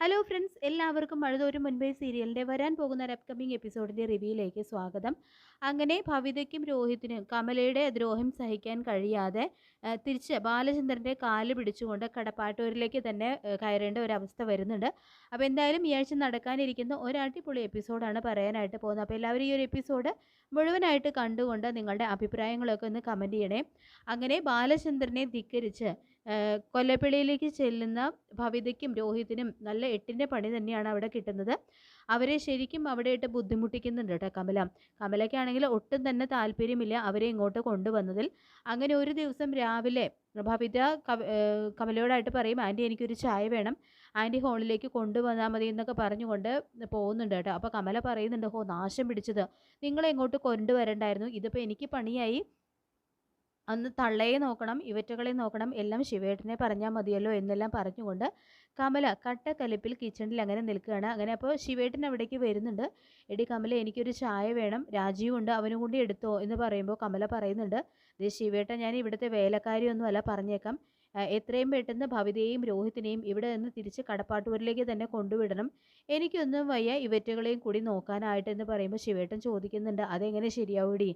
Hello friends, എല്ലാവർക്കും മഴതോരും മുൻപേ സീരിയലിൻ്റെ വരാൻ പോകുന്ന ഒരു അപ്കമിങ് എപ്പിസോഡിൻ്റെ റിവ്യൂയിലേക്ക് സ്വാഗതം. അങ്ങനെ ഭവിതയ്ക്കും രോഹിത്തിനും കമലയുടെ ദ്രോഹം സഹിക്കാൻ കഴിയാതെ തിരിച്ച് ബാലചന്ദ്രൻ്റെ കാല് പിടിച്ചുകൊണ്ട് കടപ്പാട്ടൂരിലേക്ക് തന്നെ കയറേണ്ട ഒരു അവസ്ഥ വരുന്നുണ്ട്. അപ്പോൾ എന്തായാലും ഈ ആഴ്ച നടക്കാനിരിക്കുന്ന ഒരു അടിപൊളി എപ്പിസോഡാണ് പറയാനായിട്ട് പോകുന്നത്. അപ്പോൾ എല്ലാവരും ഈ ഒരു എപ്പിസോഡ് മുഴുവനായിട്ട് കണ്ടുകൊണ്ട് നിങ്ങളുടെ അഭിപ്രായങ്ങളൊക്കെ ഒന്ന് കമൻറ്റ് ചെയ്യണേ. അങ്ങനെ ബാലചന്ദ്രനെ ധിക്കരിച്ച് കൊല്ലപ്പിള്ളിയിലേക്ക് ചെല്ലുന്ന ഭവിതയ്ക്കും രോഹിത്തിനും നല്ല എട്ടിൻ്റെ പണി തന്നെയാണ് അവിടെ കിട്ടുന്നത്. അവരെ ശരിക്കും അവിടെ ഇട്ട് ബുദ്ധിമുട്ടിക്കുന്നുണ്ട് കേട്ടോ കമലയ്ക്കാണെങ്കിൽ ഒട്ടും തന്നെ താല്പര്യമില്ല അവരെ ഇങ്ങോട്ട് കൊണ്ടുവന്നതിൽ. അങ്ങനെ ഒരു ദിവസം രാവിലെ ഭവിത കമലയോടായിട്ട് പറയും, ആൻറ്റി എനിക്കൊരു ചായ വേണം, ആൻറ്റി ഹോളിലേക്ക് കൊണ്ടുവന്നാൽ മതി എന്നൊക്കെ പറഞ്ഞുകൊണ്ട് പോകുന്നുണ്ട് കേട്ടോ. അപ്പോൾ കമല പറയുന്നുണ്ട്, ഹോ നാശം പിടിച്ചത്, നിങ്ങളെ ഇങ്ങോട്ട് കൊണ്ടുവരണ്ടായിരുന്നു, ഇതിപ്പോൾ എനിക്ക് പണിയായി, അന്ന് തള്ളയെ നോക്കണം, ഇവറ്റകളെ നോക്കണം, എല്ലാം ശിവേട്ടനെ പറഞ്ഞാൽ മതിയല്ലോ എന്നെല്ലാം പറഞ്ഞുകൊണ്ട് കമല കട്ടക്കലിപ്പിൽ കിച്ചണിൽ അങ്ങനെ നിൽക്കുകയാണ്. അങ്ങനെ അപ്പോൾ ശിവേട്ടൻ അവിടേക്ക് വരുന്നുണ്ട്. എടി കമല, എനിക്കൊരു ചായ വേണം, രാജീവ് ഉണ്ട്, അവനും കൂടി എടുത്തോ എന്ന് പറയുമ്പോൾ കമല പറയുന്നുണ്ട്, ദേ ശിവേട്ടൻ, ഞാൻ ഇവിടുത്തെ വേലക്കാരിയൊന്നും അല്ല, പറഞ്ഞേക്കാം, എത്രയും പെട്ടെന്ന് ഭവിതയെയും രോഹിത്തിനെയും ഇവിടെ നിന്ന് തിരിച്ച് കടപ്പാട്ടൂരിലേക്ക് തന്നെ കൊണ്ടുവിടണം, എനിക്കൊന്നും വയ്യ ഇവറ്റകളെയും കൂടി നോക്കാനായിട്ട് എന്ന് പറയുമ്പോൾ ശിവേട്ടൻ ചോദിക്കുന്നുണ്ട്, അതെങ്ങനെ ശരിയാവൂടി,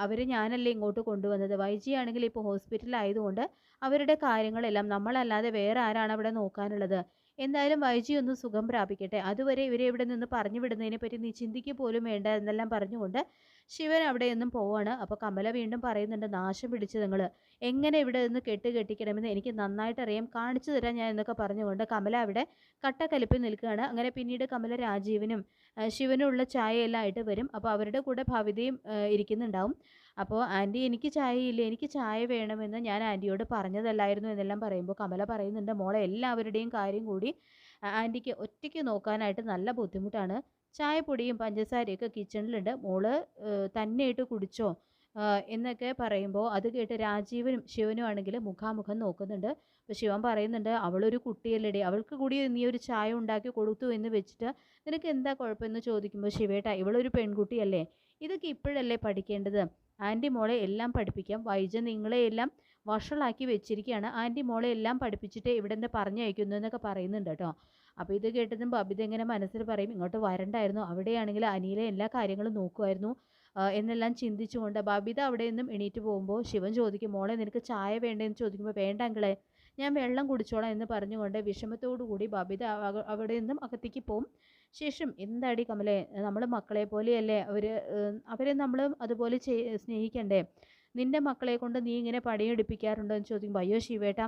അവർ ഞാനല്ലേ ഇങ്ങോട്ട് കൊണ്ടുവന്നത്, വൈജി ആണെങ്കിൽ ഇപ്പോൾ ഹോസ്പിറ്റലായതുകൊണ്ട് അവരുടെ കാര്യങ്ങളെല്ലാം നമ്മളല്ലാതെ വേറെ ആരാണ് അവിടെ നോക്കാനുള്ളത്, എന്തായാലും വൈജി ഒന്ന് സുഖം പ്രാപിക്കട്ടെ, അതുവരെ ഇവരെ ഇവിടെ നിന്ന് പറഞ്ഞു വിടുന്നതിനെ പറ്റി നീ ചിന്തിക്കുക പോലും വേണ്ട എന്നെല്ലാം പറഞ്ഞുകൊണ്ട് ശിവൻ അവിടെ നിന്നും പോവാണ്. അപ്പോൾ കമല വീണ്ടും പറയുന്നുണ്ട്, നാശം പിടിച്ച് നിങ്ങൾ എങ്ങനെ ഇവിടെ നിന്ന് കെട്ടിക്കണമെന്ന് എനിക്ക് നന്നായിട്ടറിയാം, കാണിച്ചു തരാം ഞാൻ എന്നൊക്കെ പറഞ്ഞുകൊണ്ട് കമല അവിടെ കട്ടക്കലിപ്പിൽ നിൽക്കുകയാണ്. അങ്ങനെ പിന്നീട് കമല രാജീവനും ശിവനുള്ള ചായയെല്ലാം ആയിട്ട് വരും. അപ്പോൾ അവരുടെ കൂടെ ഭവിതയും ഇരിക്കുന്നുണ്ടാവും. അപ്പോൾ ആൻറ്റി എനിക്ക് ചായയില്ല, എനിക്ക് ചായ വേണമെന്ന് ഞാൻ ആൻറ്റിയോട് പറഞ്ഞതല്ലായിരുന്നു എന്നെല്ലാം പറയുമ്പോൾ കമല പറയുന്നുണ്ട്, മോളെ എല്ലാവരുടെയും കാര്യം കൂടി ആൻറ്റിക്ക് ഒറ്റയ്ക്ക് നോക്കാനായിട്ട് നല്ല ബുദ്ധിമുട്ടാണ്, ചായപ്പൊടിയും പഞ്ചസാരയൊക്കെ കിച്ചണിലുണ്ട്, മോള് തന്നെയായിട്ട് കുടിച്ചോ എന്നൊക്കെ പറയുമ്പോൾ അത് കേട്ട് രാജീവനും ശിവനും ആണെങ്കിൽ മുഖാമുഖം നോക്കുന്നുണ്ട്. അപ്പോൾ ശിവൻ പറയുന്നുണ്ട്, അവളൊരു കുട്ടിയല്ലേടി, അവൾക്ക് കൂടി നീ ഒരു ചായ ഉണ്ടാക്കി കൊടുത്തു എന്ന് വെച്ചിട്ട് നിനക്ക് എന്താ കുഴപ്പമെന്ന് ചോദിക്കുമ്പോൾ ശിവേട്ട, ഇവളൊരു പെൺകുട്ടിയല്ലേ, ഇതൊക്കെ ഇപ്പോഴല്ലേ പഠിക്കേണ്ടത്, ആൻറ്റി മോളെ എല്ലാം പഠിപ്പിക്കാം, വൈജ നിങ്ങളെയെല്ലാം വഷളാക്കി വെച്ചിരിക്കുകയാണ്, ആൻറ്റി മോളെ എല്ലാം പഠിപ്പിച്ചിട്ട് ഇവിടെ നിന്ന് പറഞ്ഞയക്കുന്നു എന്നൊക്കെ പറയുന്നുണ്ട് കേട്ടോ. അപ്പോൾ ഇത് കേട്ടതും ബബിത ഇങ്ങനെ മനസ്സിൽ പറയും, ഇങ്ങോട്ട് വരണ്ടായിരുന്നു, അവിടെയാണെങ്കിൽ അനിയിലെ എല്ലാ കാര്യങ്ങളും നോക്കുമായിരുന്നു എന്നെല്ലാം ചിന്തിച്ചുകൊണ്ട് ബബിത അവിടെ നിന്നും എണീറ്റ് പോകുമ്പോൾ ശിവൻ ചോദിക്കും, മോളെ നിനക്ക് ചായ വേണ്ടതെന്ന് ചോദിക്കുമ്പോൾ വേണ്ട അങ്കിളെ, ഞാൻ വെള്ളം കുടിച്ചോളാം എന്ന് പറഞ്ഞുകൊണ്ട് വിഷമത്തോടു കൂടി ബബിത അവിടെ നിന്നും അകത്തേക്ക് പോകും. ശേഷം എന്താടി കമലേ, നമ്മൾ മക്കളെ പോലെയല്ലേ അവരെ നമ്മൾ അതുപോലെ സ്നേഹിക്കണ്ടേ, നിൻ്റെ മക്കളെ കൊണ്ട് നീ ഇങ്ങനെ പണിയെടുപ്പിക്കാറുണ്ടോ എന്ന് ചോദിക്കുമ്പോൾ, അയ്യോ ശിവേട്ടാ,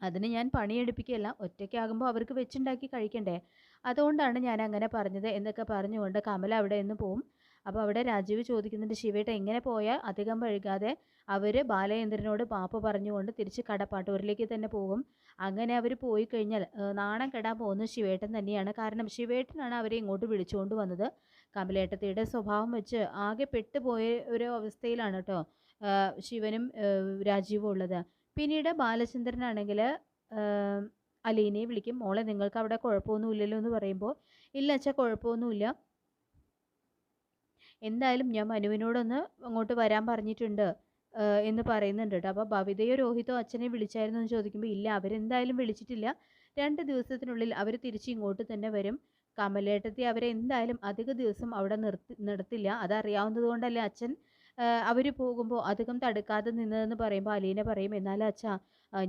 അതിന് ഞാൻ പണിയെടുപ്പിക്കുകയല്ല, ഒറ്റയ്ക്കാകുമ്പോൾ അവർക്ക് വെച്ചുണ്ടാക്കി കഴിക്കണ്ടേ, അതുകൊണ്ടാണ് ഞാൻ അങ്ങനെ പറഞ്ഞത് എന്നൊക്കെ പറഞ്ഞുകൊണ്ട് കമല അവിടെ നിന്ന് പോവും. അപ്പോൾ അവിടെ രാജീവ് ചോദിക്കുന്നുണ്ട്, ശിവേട്ട ഇങ്ങനെ പോയാൽ അധികം വൈകാതെ അവർ ബാലചന്ദ്രനോട് പാപ്പ പറഞ്ഞുകൊണ്ട് തിരിച്ച് കടപ്പാട്ടൂരിലേക്ക് തന്നെ പോകും. അങ്ങനെ അവർ പോയി കഴിഞ്ഞാൽ നാണം കെടാൻ പോകുന്നത് ശിവേട്ടൻ തന്നെയാണ്. കാരണം ശിവേട്ടനാണ് അവരെ ഇങ്ങോട്ട് വിളിച്ചുകൊണ്ട് വന്നത്. കമലേട്ടത്തിയുടെ സ്വഭാവം വെച്ച് ആകെ പെട്ടുപോയ ഒരു അവസ്ഥയിലാണ് കേട്ടോ ശിവനും രാജീവും ഉള്ളത്. പിന്നീട് ബാലചന്ദ്രനാണെങ്കിൽ അലീനയെ വിളിക്കും, മോളെ നിങ്ങൾക്ക് അവിടെ കുഴപ്പമൊന്നുമില്ലല്ലോ എന്ന് പറയുമ്പോൾ, ഇല്ല അച്ഛാ കുഴപ്പമൊന്നുമില്ല, എന്തായാലും ഞാൻ മനുവിനോടൊന്ന് അങ്ങോട്ട് വരാൻ പറഞ്ഞിട്ടുണ്ട് എന്ന് പറയുന്നുണ്ട് കേട്ടോ. അപ്പോൾ ഭവിതയോ രോഹിതോ അച്ഛനെ വിളിച്ചായിരുന്നു എന്ന് ചോദിക്കുമ്പോൾ, ഇല്ല അവരെന്തായാലും വിളിച്ചിട്ടില്ല, 2 ദിവസത്തിനുള്ളിൽ അവർ തിരിച്ച് ഇങ്ങോട്ട് തന്നെ വരും, കമലേട്ടത്തി അവരെ എന്തായാലും അധിക ദിവസം അവിടെ നിർത്തില്ല, അതറിയാവുന്നത് കൊണ്ടല്ലേ അച്ഛൻ അവർ പോകുമ്പോൾ അധികം തടുക്കാതെ നിന്നതെന്ന് പറയുമ്പോൾ അലീന പറയും, എന്നാലും അച്ഛാ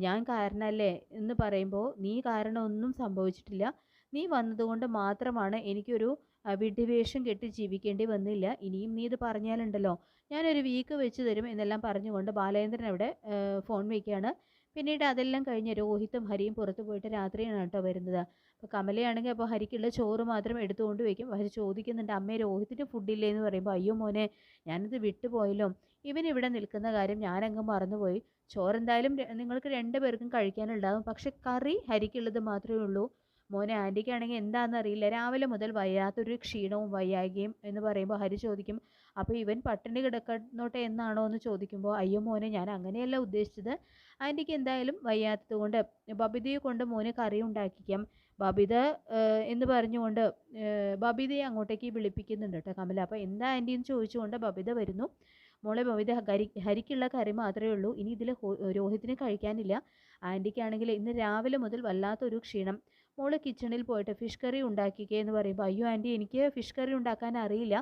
ഞാൻ കാരണമല്ലേ എന്ന് പറയുമ്പോൾ, നീ കാരണം ഒന്നും സംഭവിച്ചിട്ടില്ല, നീ വന്നതുകൊണ്ട് മാത്രമാണ് എനിക്കൊരു വിഡ്ഢിവേഷം കെട്ടി ജീവിക്കേണ്ടി വന്നില്ല, ഇനിയും നീ ഇത് പറഞ്ഞാലുണ്ടല്ലോ ഞാനൊരു വീക്ക് വെച്ച് തരും എന്നെല്ലാം പറഞ്ഞുകൊണ്ട് ബാലേന്ദ്രൻ അവിടെ ഫോൺ വയ്ക്കുകയാണ്. പിന്നീട് അതെല്ലാം കഴിഞ്ഞ് രോഹിത്തും ഹരിയും പുറത്ത് പോയിട്ട് രാത്രിയാണ് കേട്ടോ വരുന്നത്. അപ്പോൾ കമലയാണെങ്കിൽ അപ്പോൾ ഹരിക്കുള്ള ചോറ് മാത്രം എടുത്തുകൊണ്ട് വയ്ക്കും. ഹരി ചോദിക്കുന്നുണ്ട്, അമ്മേ രോഹിത്തിന് ഫുഡില്ലേ എന്ന് പറയുമ്പോൾ, അയ്യോ മോനെ ഞാനിത് വിട്ടുപോയല്ലോ, ഇവൻ ഇവിടെ നിൽക്കുന്ന കാര്യം ഞാനങ്ങ് മറന്നുപോയി, ചോറെന്തായാലും നിങ്ങൾക്ക് 2 പേർക്കും കഴിക്കാനുണ്ടാകും, പക്ഷെ കറി ഹരിക്കുള്ളത് മാത്രമേ ഉള്ളൂ, മോനെ ആൻറ്റിക്കാണെങ്കിൽ എന്താണെന്നറിയില്ല, രാവിലെ മുതൽ വയ്യാത്തൊരു ക്ഷീണവും വയ്യായ്കയും എന്ന് പറയുമ്പോൾ ഹരി ചോദിക്കും, അപ്പോൾ ഇവൻ പട്ടിണി കിടക്കുന്നോട്ടെ എന്നാണോ എന്ന് ചോദിക്കുമ്പോൾ, അയ്യോ മോനെ ഞാൻ അങ്ങനെയല്ല ഉദ്ദേശിച്ചത്, ആൻറ്റിക്ക് എന്തായാലും വയ്യാത്തത് കൊണ്ട് ബബിതയെ കൊണ്ട് മോനെ കറി ഉണ്ടാക്കിക്കാം, ബബിത എന്ന് പറഞ്ഞുകൊണ്ട് ബബിതയെ അങ്ങോട്ടേക്ക് വിളിപ്പിക്കുന്നുണ്ട് കേട്ടോ കമല. അപ്പോൾ എന്താ ആൻറ്റി എന്ന് ചോദിച്ചുകൊണ്ട് ബബിത വരുന്നു. മോളെ ബബിത, ഹരിക്കുള്ള കറി മാത്രമേ ഉള്ളൂ, ഇനി ഇതിൽ രോഹിത്തിന് കഴിക്കാനില്ല, ആൻറ്റിക്കാണെങ്കിൽ ഇന്ന് രാവിലെ മുതൽ വല്ലാത്തൊരു ക്ഷീണം, മോള് കിച്ചണിൽ പോയിട്ട് ഫിഷ് കറി ഉണ്ടാക്കിക്കേ എന്ന് പറയുമ്പോൾ അയ്യോ ആൻറ്റി എനിക്ക് ഫിഷ് കറി ഉണ്ടാക്കാൻ അറിയില്ല,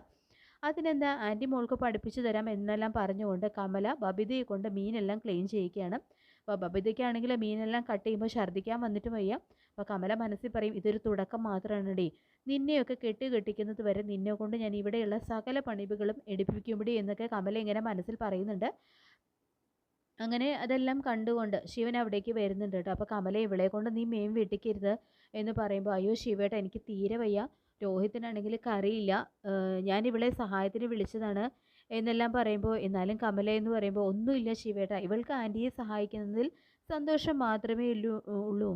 അതിനെന്താ ആൻറ്റി മോൾക്ക് പഠിപ്പിച്ചു തരാം എന്നെല്ലാം പറഞ്ഞുകൊണ്ട് കമല ബബിതയെ കൊണ്ട് മീനെല്ലാം ക്ലീൻ ചെയ്യിക്കുകയാണ്. അപ്പോൾ ബബിതയ്ക്കാണെങ്കിൽ മീനെല്ലാം കട്ട് ചെയ്യുമ്പോൾ ഛർദ്ദിക്കാൻ വന്നിട്ട് വയ്യ. അപ്പോൾ കമല മനസ്സിൽ പറയും ഇതൊരു തുടക്കം മാത്രമാണെടി, നിന്നെയൊക്കെ കെട്ടിക്കുന്നത് വരെ നിന്നെ കൊണ്ട് ഞാൻ ഇവിടെയുള്ള സകല പണിവുകളും എടുപ്പിക്കുമ്പടി എന്നൊക്കെ കമല ഇങ്ങനെ മനസ്സിൽ പറയുന്നുണ്ട്. അങ്ങനെ അതെല്ലാം കണ്ടുകൊണ്ട് ശിവൻ അവിടേക്ക് വരുന്നുണ്ട് കേട്ടോ. അപ്പോൾ കമല ഇവളെ കൊണ്ട് നീ മീൻ വെട്ടിക്കരുത് എന്ന് പറയുമ്പോൾ അയ്യോ ശിവേട്ട എനിക്ക് തീരെ വയ്യ, രോഹിത്തിനാണെങ്കിൽ കറിയില്ല, ഞാൻ ഇവളെ സഹായത്തിന് വിളിച്ചതാണ് എന്നെല്ലാം പറയുമ്പോൾ എന്നാലും കമല എന്ന് പറയുമ്പോൾ ഒന്നുമില്ല ശിവേട്ട, ഇവൾക്ക് ആൻറ്റിയെ സഹായിക്കുന്നതിൽ സന്തോഷം മാത്രമേ ഉള്ളൂ,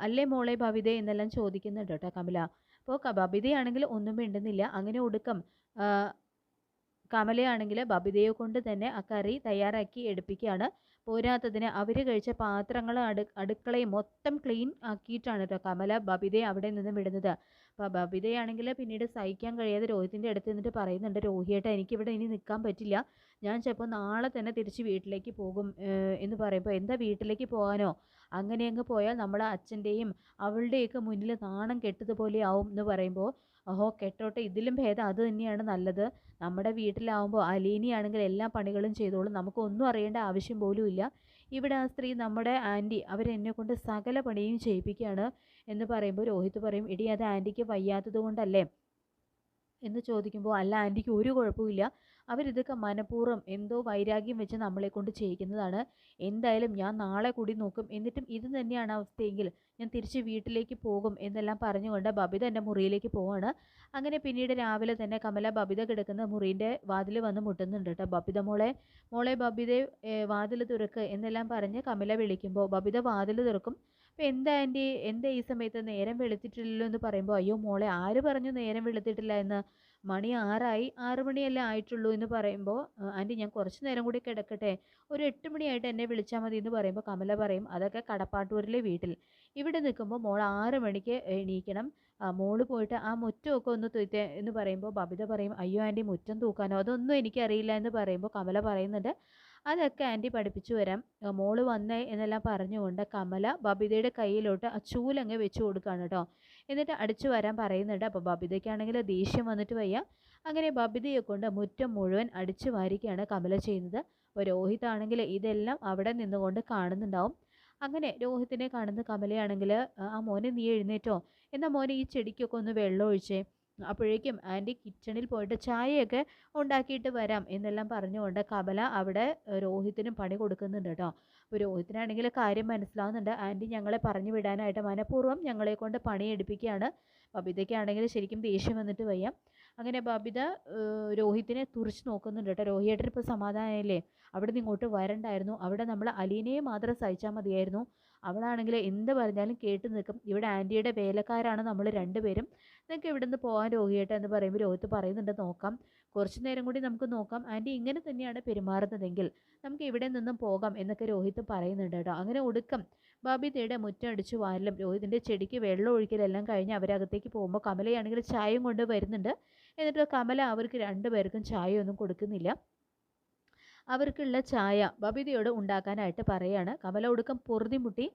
അല്ലേ മോളെ ഭവിത എന്നെല്ലാം ചോദിക്കുന്നുണ്ട് കേട്ടോ കമല. അപ്പോൾ ബബിതയാണെങ്കിൽ ഒന്നും മിണ്ടുന്നില്ല. അങ്ങനെ ഒടുക്കം കമലയാണെങ്കിൽ ബബിതയെ കൊണ്ട് തന്നെ ആ കറി തയ്യാറാക്കി എടുപ്പിക്കുകയാണ്. പോരാത്തതിന് അവർ കഴിച്ച പാത്രങ്ങൾ അടുക്കളയും മൊത്തം ക്ലീൻ ആക്കിയിട്ടാണ് കേട്ടോ കമല ബബിതയെ അവിടെ നിന്ന് വിടുന്നത്. അപ്പോൾ ബബിതയാണെങ്കിൽ പിന്നീട് സഹിക്കാൻ കഴിയാതെ രോഹിത്തിൻ്റെ അടുത്ത് നിന്നിട്ട് പറയുന്നുണ്ട്, രോഹിയേട്ട എനിക്കിവിടെ ഇനി നിൽക്കാൻ പറ്റില്ല, ഞാൻ ചിലപ്പോൾ നാളെ തന്നെ തിരിച്ച് വീട്ടിലേക്ക് പോകും എന്ന് പറയുമ്പോൾ എന്താ വീട്ടിലേക്ക് പോകാനോ, അങ്ങനെ അങ്ങ് പോയാൽ നമ്മുടെ അച്ഛൻ്റെയും അവളുടെയൊക്കെ മുന്നിൽ നാണം കെട്ടതുപോലെ ആവും എന്ന് പറയുമ്പോൾ ഓഹോ കെട്ടോട്ടെ, ഇതിലും ഭേദം അത് തന്നെയാണ് നല്ലത്, നമ്മുടെ വീട്ടിലാവുമ്പോൾ അലീനിയാണെങ്കിൽ എല്ലാ പണികളും ചെയ്തോളും, നമുക്കൊന്നും അറിയേണ്ട ആവശ്യം പോലും ഇല്ല, ഇവിടെ ആ സ്ത്രീ നമ്മുടെ ആൻറ്റി അവരെന്നെ കൊണ്ട് സകല പണിയും ചെയ്യിപ്പിക്കുകയാണ് എന്ന് പറയുമ്പോൾ രോഹിത് പറയും എടി അത് ആൻറ്റിക്ക് വയ്യാത്തത് കൊണ്ടല്ലേ എന്ന് ചോദിക്കുമ്പോൾ അല്ല ആൻറ്റിക്ക് ഒരു കുഴപ്പമില്ല, അവരിതൊക്കെ മനഃപൂർവ്വം എന്തോ വൈരാഗ്യം വെച്ച് നമ്മളെ കൊണ്ട് ചെയ്യിക്കുന്നതാണ്, എന്തായാലും ഞാൻ നാളെ കൂടി നോക്കും, എന്നിട്ടും ഇത് തന്നെയാണ് അവസ്ഥയെങ്കിൽ ഞാൻ തിരിച്ച് വീട്ടിലേക്ക് പോകും എന്നെല്ലാം പറഞ്ഞുകൊണ്ട് ബബിത എൻ്റെ മുറിയിലേക്ക് പോവാണ്. അങ്ങനെ പിന്നീട് രാവിലെ തന്നെ കമല ബബിത കിടക്കുന്ന മുറീൻ്റെ വാതിൽ വന്ന് മുട്ടുന്നുണ്ട് കേട്ടോ. ബബിത മോളെ ബബിത വാതിൽ തുറക്ക് എന്നെല്ലാം പറഞ്ഞ് കമല വിളിക്കുമ്പോൾ ബബിത വാതിൽ തുറക്കും. അപ്പോൾ എന്താ ആൻറ്റി എന്താ ഈ സമയത്ത് നേരം വെളുത്തിട്ടില്ലല്ലോ എന്ന് പറയുമ്പോൾ അയ്യോ മോളെ ആര് പറഞ്ഞു നേരം വെളുത്തിട്ടില്ല എന്ന്, മണി 6 6 മണിയല്ലേ ആയിട്ടുള്ളൂ എന്ന് പറയുമ്പോൾ ആൻറ്റി ഞാൻ കുറച്ച് നേരം കൂടി കിടക്കട്ടെ, ഒരു 8 മണിയായിട്ട് എന്നെ വിളിച്ചാൽ മതി എന്ന് പറയുമ്പോൾ കമല പറയും അതൊക്കെ കടപ്പാട്ടൂരിലെ വീട്ടിൽ, ഇവിടെ നിൽക്കുമ്പോൾ മോൾ 6 മണിക്ക് എണീക്കണം, മോള് പോയിട്ട് ആ മുറ്റമൊക്കെ ഒന്ന് തൂത്തേ എന്ന് പറയുമ്പോൾ ബബിത പറയും അയ്യോ ആൻറ്റി മുറ്റം തൂക്കാനോ അതൊന്നും എനിക്കറിയില്ല എന്ന് പറയുമ്പോൾ കമല പറയുന്നുണ്ട് അതൊക്കെ ആൻറ്റി പഠിപ്പിച്ചു വരാം, മോള് വന്നേ എന്നെല്ലാം പറഞ്ഞുകൊണ്ട് കമല ബബിതയുടെ കയ്യിലോട്ട് ആ ചൂലങ്ങ് വെച്ച് കൊടുക്കുകയാണ് കേട്ടോ. എന്നിട്ട് അടിച്ചു വരാൻ പറയുന്നുണ്ട്. അപ്പോൾ ബബിതയ്ക്കാണെങ്കിൽ ദേഷ്യം വന്നിട്ട് വയ്യ. അങ്ങനെ ബബിതയെ കൊണ്ട് മുറ്റം മുഴുവൻ അടിച്ചു വാരിക്കുകയാണ് കമല ചെയ്യുന്നത്. അപ്പോൾ രോഹിത് ആണെങ്കിൽ ഇതെല്ലാം അവിടെ നിന്നുകൊണ്ട് കാണുന്നുണ്ടാവും. അങ്ങനെ രോഹിത്തിനെ കാണുന്ന കമലയാണെങ്കിൽ ആ മോനെ നീ എഴുന്നേറ്റോ, എന്നാൽ മോനെ ഈ ചെടിക്കൊക്കെ ഒന്ന് വെള്ളം ഒഴിച്ചേ, അപ്പോഴേക്കും ആൻറ്റി കിച്ചണിൽ പോയിട്ട് ചായയൊക്കെ ഉണ്ടാക്കിയിട്ട് വരാം എന്നെല്ലാം പറഞ്ഞുകൊണ്ട് കമല അവിടെ രോഹിത്തിനും പണി കൊടുക്കുന്നുണ്ട് കേട്ടോ. അപ്പോൾ രോഹിത്തിനാണെങ്കിൽ കാര്യം മനസ്സിലാവുന്നുണ്ട്, ആൻറ്റി ഞങ്ങളെ പറഞ്ഞു വിടാനായിട്ട് മനഃപൂർവ്വം ഞങ്ങളെ കൊണ്ട് പണി എടുപ്പിക്കുകയാണ്. ബബിതയ്ക്കാണെങ്കിൽ ശരിക്കും ദേഷ്യം വന്നിട്ട് വയ്യ. അങ്ങനെ ബബിത രോഹിത്തിനെ തുറിച്ച് നോക്കുന്നുണ്ട് കേട്ടോ. രോഹിയേട്ടന് ഇപ്പോൾ സമാധാനമായില്ലേ, അവിടെ നിന്ന് ഇങ്ങോട്ട് വരണ്ടായിരുന്നു, അവിടെ നമ്മൾ അലീനയെ മാത്രം സഹിച്ചാൽ മതിയായിരുന്നു, അവളാണെങ്കിൽ എന്ത് പറഞ്ഞാലും കേട്ട് നിൽക്കും, ഇവിടെ ആൻറ്റിയുടെ വേലക്കാരാണ് നമ്മൾ രണ്ടുപേരും, നിങ്ങൾക്ക് ഇവിടെ നിന്ന് പോകാൻ രോഹിയേട്ട എന്ന് പറയുമ്പോൾ രോഹിത്ത് പറയുന്നുണ്ട് നോക്കാം, കുറച്ച് നേരം കൂടി നമുക്ക് നോക്കാം, ആൻറ്റി ഇങ്ങനെ തന്നെയാണ് പെരുമാറുന്നതെങ്കിൽ നമുക്ക് ഇവിടെ നിന്നും പോകാം എന്നൊക്കെ രോഹിത്ത് പറയുന്നുണ്ട് കേട്ടോ. അങ്ങനെ ഒടുക്കം ബബിതയുടെ മുറ്റം അടിച്ചു വാരലും രോഹിതിൻ്റെ ചെടിക്ക് വെള്ളം ഒഴിക്കലെല്ലാം കഴിഞ്ഞ് അവരകത്തേക്ക് പോകുമ്പോൾ കമലയാണെങ്കിൽ ചായയും കൊണ്ട് വരുന്നുണ്ട്. എന്നിട്ട് കമല അവർക്ക് രണ്ടുപേർക്കും ചായ ഒന്നും കൊടുക്കുന്നില്ല, അവർക്കുള്ള ചായ ബബിതയോട് ഉണ്ടാക്കാനായിട്ട് പറയാണ്. കമല ഒടുക്കം പൊറുതിമുട്ടി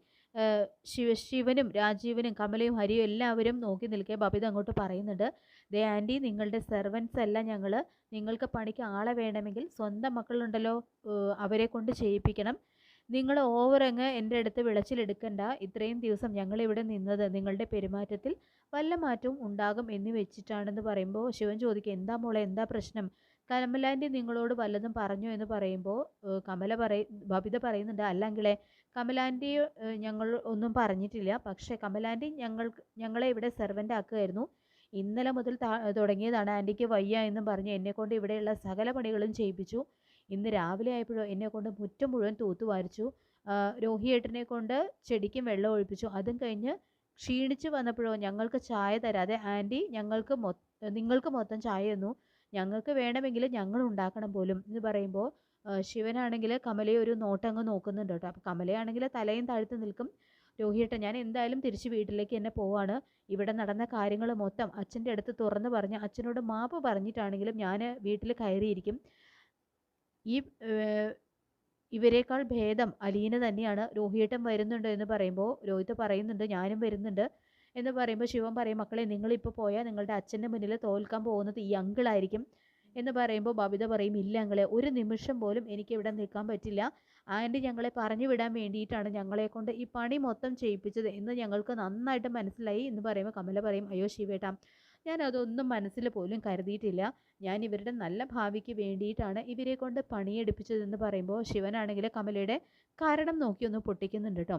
ശിവനും രാജീവനും കമലയും ഹരിയും എല്ലാവരും നോക്കി നിൽക്കെ ബബിത അങ്ങോട്ട് പറയുന്നുണ്ട്, ദേ ആൻറ്റി നിങ്ങളുടെ സെർവൻസ് അല്ല ഞങ്ങൾ, നിങ്ങൾക്ക് പണിക്ക് ആളെ വേണമെങ്കിൽ സ്വന്തം മക്കളുണ്ടല്ലോ അവരെ കൊണ്ട് ചെയ്യിപ്പിക്കണം, നിങ്ങൾ ഓവറങ്ങ് എൻ്റെ അടുത്ത് വിളച്ചിലെടുക്കണ്ട, ഇത്രയും ദിവസം ഞങ്ങളിവിടെ നിന്നത് നിങ്ങളുടെ പെരുമാറ്റത്തിൽ വല്ല മാറ്റവും ഉണ്ടാകും എന്ന് വെച്ചിട്ടാണെന്ന് പറയുമ്പോൾ ശിവൻ ചോദിക്കുക എന്താ മോളെ എന്താ പ്രശ്നം, കമലാൻറ്റി നിങ്ങളോട് വല്ലതും പറഞ്ഞു എന്ന് പറയുമ്പോൾ ബബിത പറയുന്നുണ്ട് അല്ലെങ്കിലേ കമലാൻറ്റി ഞങ്ങൾ ഒന്നും പറഞ്ഞിട്ടില്ല, പക്ഷേ കമലാൻറ്റി ഞങ്ങളെ ഇവിടെ സെർവൻ്റ് ആക്കുമായിരുന്നു, ഇന്നലെ മുതൽ തുടങ്ങിയതാണ് ആൻറ്റിക്ക് വയ്യ എന്നും പറഞ്ഞ് എന്നെക്കൊണ്ട് ഇവിടെയുള്ള സകല പണികളും ചെയ്യിപ്പിച്ചു, ഇന്ന് രാവിലെ ആയപ്പോഴോ എന്നെക്കൊണ്ട് മുറ്റം മുഴുവൻ തൂത്തു വാരിച്ചു, രോഹിയേട്ടനെ കൊണ്ട് ചെടിക്കും വെള്ളം ഒഴിപ്പിച്ചു, അതും കഴിഞ്ഞ് ക്ഷീണിച്ച് വന്നപ്പോഴോ ഞങ്ങൾക്ക് ചായ തരാതെ ആൻറ്റി നിങ്ങൾക്ക് മൊത്തം ചായ തന്നു, ഞങ്ങൾക്ക് വേണമെങ്കിൽ ഞങ്ങൾ ഉണ്ടാക്കണം പോലും എന്ന് പറയുമ്പോൾ ശിവനാണെങ്കിൽ കമലയെ ഒരു നോട്ടങ്ങ് നോക്കുന്നുണ്ട് കേട്ടോ. അപ്പോൾ കമലയാണെങ്കിൽ തലയും താഴ്ത്തി നിൽക്കും, രോഹിയേട്ടൻ ഞാൻ എന്തായാലും തിരിച്ച് വീട്ടിലേക്ക് തന്നെ പോവാണ്, ഇവിടെ നടന്ന കാര്യങ്ങൾ മൊത്തം അച്ഛൻ്റെ അടുത്ത് തുറന്ന് പറഞ്ഞ് അച്ഛനോട് മാപ്പ് പറഞ്ഞിട്ടാണെങ്കിലും ഞാൻ വീട്ടിൽ കയറിയിരിക്കും, ഈ ഇവരെക്കാൾ ഭേദം അലീന തന്നെയാണ്, രോഹിയേട്ടൻ വരുന്നുണ്ട് എന്ന് പറയുമ്പോൾ രോഹിത്ത് പറയുന്നുണ്ട് ഞാനും വരുന്നുണ്ട് എന്ന് പറയുമ്പോൾ ശിവൻ പറയും, മക്കളെ നിങ്ങളിപ്പോൾ പോയാൽ നിങ്ങളുടെ അച്ഛൻ്റെ മുന്നിൽ തോൽക്കാൻ പോകുന്നത് ഈ അങ്കിളായിരിക്കും എന്ന് പറയുമ്പോൾ ബബിത പറയും, ഇല്ല അങ്ങളെ, ഒരു നിമിഷം പോലും എനിക്ക് ഇവിടെ നിൽക്കാൻ പറ്റില്ല. ആൻറ്റി ഞങ്ങളെ പറഞ്ഞു വിടാൻ വേണ്ടിയിട്ടാണ് ഞങ്ങളെ കൊണ്ട് ഈ പണി മൊത്തം ചെയ്യിപ്പിച്ചത് എന്ന് ഞങ്ങൾക്ക് നന്നായിട്ട് മനസ്സിലായി എന്ന് പറയുമ്പോൾ കമല പറയും, അയ്യോ ശിവേട്ടാ, ഞാൻ അതൊന്നും മനസ്സിൽ പോലും കരുതിയിട്ടില്ല. ഞാൻ ഇവരുടെ നല്ല ഭാവിക്ക് വേണ്ടിയിട്ടാണ് ഇവരെ കൊണ്ട് പണിയെടുപ്പിച്ചതെന്ന് പറയുമ്പോൾ ശിവനാണെങ്കിൽ കമലയുടെ കാരണം നോക്കി ഒന്ന് പൊട്ടിക്കുന്നുണ്ട് കേട്ടോ.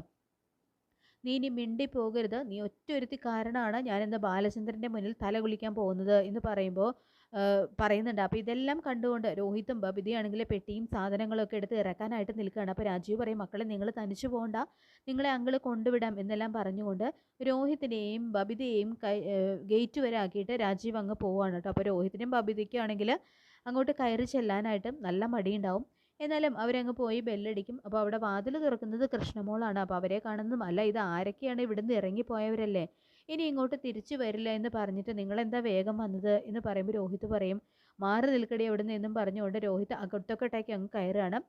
നീ ഇനി മിണ്ടിപ്പോകരുത്, നീ ഒറ്റൊരുത്തി കാരണമാണ് ഞാനിന്ന് ബാലചന്ദ്രൻ്റെ മുന്നിൽ തല കുലിക്കാൻ പോകുന്നത് എന്ന് പറയുമ്പോൾ പറയുന്നുണ്ട്. അപ്പോൾ ഇതെല്ലാം കണ്ടുകൊണ്ട് രോഹിത്തും ബബിതയാണെങ്കിൽ പെട്ടിയും സാധനങ്ങളൊക്കെ എടുത്ത് ഇറക്കാനായിട്ട് നിൽക്കുകയാണ്. അപ്പോൾ രാജീവ് പറയും, മക്കളെ നിങ്ങൾ തനിച്ചു പോകണ്ട, നിങ്ങളെ അങ്കിള് കൊണ്ടുവിടാം എന്നെല്ലാം പറഞ്ഞുകൊണ്ട് രോഹിത്തിനെയും ബബിതയെയും ഗേറ്റ് വരെ ആക്കിയിട്ട് രാജീവ് അങ്ങ് പോവുകയാണ് കേട്ടോ. അപ്പോൾ രോഹിത്തിനും ബബിതയ്ക്കാണെങ്കിൽ അങ്ങോട്ട് കയറി ചെല്ലാനായിട്ട് നല്ല മടിയുണ്ടാവും. എന്നാലും അവരങ്ങ് പോയി ബെല്ലടിക്കും. അപ്പോൾ അവിടെ വാതിൽ തുറക്കുന്നത് കൃഷ്ണമോളാണ്. അപ്പോൾ അവരെ കാണുന്നതും, അല്ല ഇത് ആരൊക്കെയാണ് ഇവിടുന്ന് ഇറങ്ങിപ്പോയവരല്ലേ, ഇനി ഇങ്ങോട്ട് തിരിച്ചു വരില്ല എന്ന് പറഞ്ഞിട്ട് നിങ്ങളെന്താ വേഗം വന്നത് എന്ന് പറയുമ്പോൾ രോഹിത് പറയും, മാറി നിൽക്കടി എവിടുന്ന് എന്നും പറഞ്ഞുകൊണ്ട് രോഹിത് അകത്തൊക്കെട്ടാക്കി അങ്ങ് കയറുകയാണ്.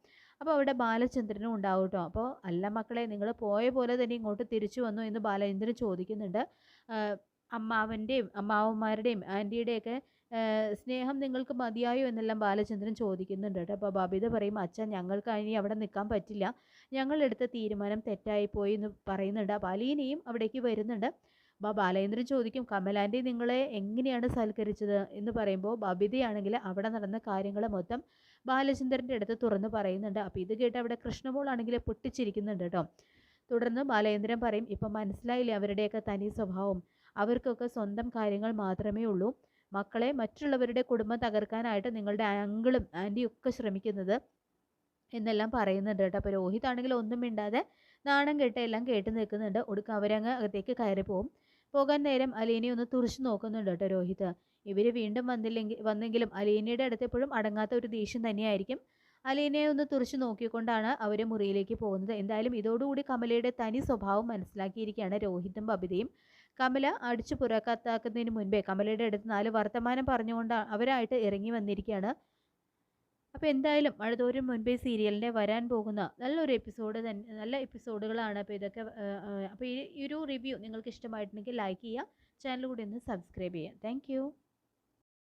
അപ്പോൾ അവിടെ ബാലചന്ദ്രനും ഉണ്ടാവും കേട്ടോ. അപ്പോൾ അല്ല മക്കളെ, നിങ്ങൾ പോയ പോലെ തന്നെ ഇങ്ങോട്ട് തിരിച്ചു വന്നു എന്ന് ബാലചന്ദ്രൻ ചോദിക്കുന്നുണ്ട്. അമ്മാവൻ്റെയും അമ്മാവന്മാരുടെയും ആൻറ്റിയുടെയൊക്കെ സ്നേഹം നിങ്ങൾക്ക് മതിയായോ എന്നെല്ലാം ബാലചന്ദ്രൻ ചോദിക്കുന്നുണ്ട് കേട്ടോ. അപ്പോൾ ബബിത പറയും, അച്ഛൻ ഞങ്ങൾക്ക് ഇനി അവിടെ നിൽക്കാൻ പറ്റില്ല, ഞങ്ങളെടുത്ത തീരുമാനം തെറ്റായിപ്പോയി എന്ന് പറയുന്നുണ്ട്. അപ്പോൾ അലീനയും അവിടേക്ക് വരുന്നുണ്ട്. അപ്പോൾ ബാലേന്ദ്രൻ ചോദിക്കും, കമലാൻറ്റി നിങ്ങളെ എങ്ങനെയാണ് സൽക്കരിച്ചത് എന്ന് പറയുമ്പോൾ ബബിതയാണെങ്കിൽ അവിടെ നടന്ന കാര്യങ്ങൾ മൊത്തം ബാലചന്ദ്രൻ്റെ അടുത്ത് തുറന്ന് പറയുന്നുണ്ട്. അപ്പോൾ ഇത് കേട്ട് അവിടെ കൃഷ്ണമോളാണെങ്കിൽ പൊട്ടിച്ചിരിക്കുന്നുണ്ട് കേട്ടോ. തുടർന്ന് ബാലേന്ദ്രൻ പറയും, ഇപ്പം മനസ്സിലായില്ലേ അവരുടെയൊക്കെ തനി സ്വഭാവം, അവർക്കൊക്കെ സ്വന്തം കാര്യങ്ങൾ മാത്രമേ ഉള്ളൂ. മക്കളെ, മറ്റുള്ളവരുടെ കുടുംബം തകർക്കാനായിട്ട് നിങ്ങളുടെ അങ്കിളും ആൻറ്റിയും ഒക്കെ ശ്രമിക്കുന്നത് എന്നെല്ലാം പറയുന്നുണ്ട് കേട്ടോ. അപ്പോൾ രോഹിത് ആണെങ്കിൽ ഒന്നും മിണ്ടാതെ നാണം കെട്ട് എല്ലാം കേട്ട് നിൽക്കുന്നുണ്ട്. ഒടുക്കം അവരങ്ങ് അകത്തേക്ക് കയറി പോകാൻ നേരം അലീനയെ ഒന്ന് തുറിച്ച് നോക്കുന്നുണ്ട് കേട്ടോ രോഹിത്. ഇവർ വീണ്ടും വന്നെങ്കിലും അലീനയുടെ അടുത്ത് എപ്പോഴും അടങ്ങാത്ത ഒരു ദേഷ്യം തന്നെയായിരിക്കും. അലീനയെ ഒന്ന് തുറിച്ച് നോക്കിക്കൊണ്ടാണ് അവർ മുറിയിലേക്ക് പോകുന്നത്. എന്തായാലും ഇതോടുകൂടി കമലയുടെ തനി സ്വഭാവം മനസ്സിലാക്കിയിരിക്കുകയാണ് രോഹിതും ബബിതയും. കമല അടിച്ചു പുറത്താക്കുന്നതിന് മുൻപേ കമലയുടെ അടുത്ത് 4 വർത്തമാനം പറഞ്ഞുകൊണ്ട് അവരായിട്ട് ഇറങ്ങി വന്നിരിക്കുകയാണ്. അപ്പോൾ എന്തായാലും മഴതോരും മുൻപേ സീരിയലിൻ്റെ വരാൻ പോകുന്ന നല്ലൊരു എപ്പിസോഡ് തന്നെ, നല്ല എപ്പിസോഡുകളാണ്. അപ്പോൾ ഇതൊക്കെ അപ്പോൾ ഈ ഒരു റിവ്യൂ നിങ്ങൾക്ക് ഇഷ്ടമായിട്ടുണ്ടെങ്കിൽ ലൈക്ക് ചെയ്യുക, ചാനൽ കൂടി ഒന്ന് സബ്സ്ക്രൈബ് ചെയ്യുക. താങ്ക്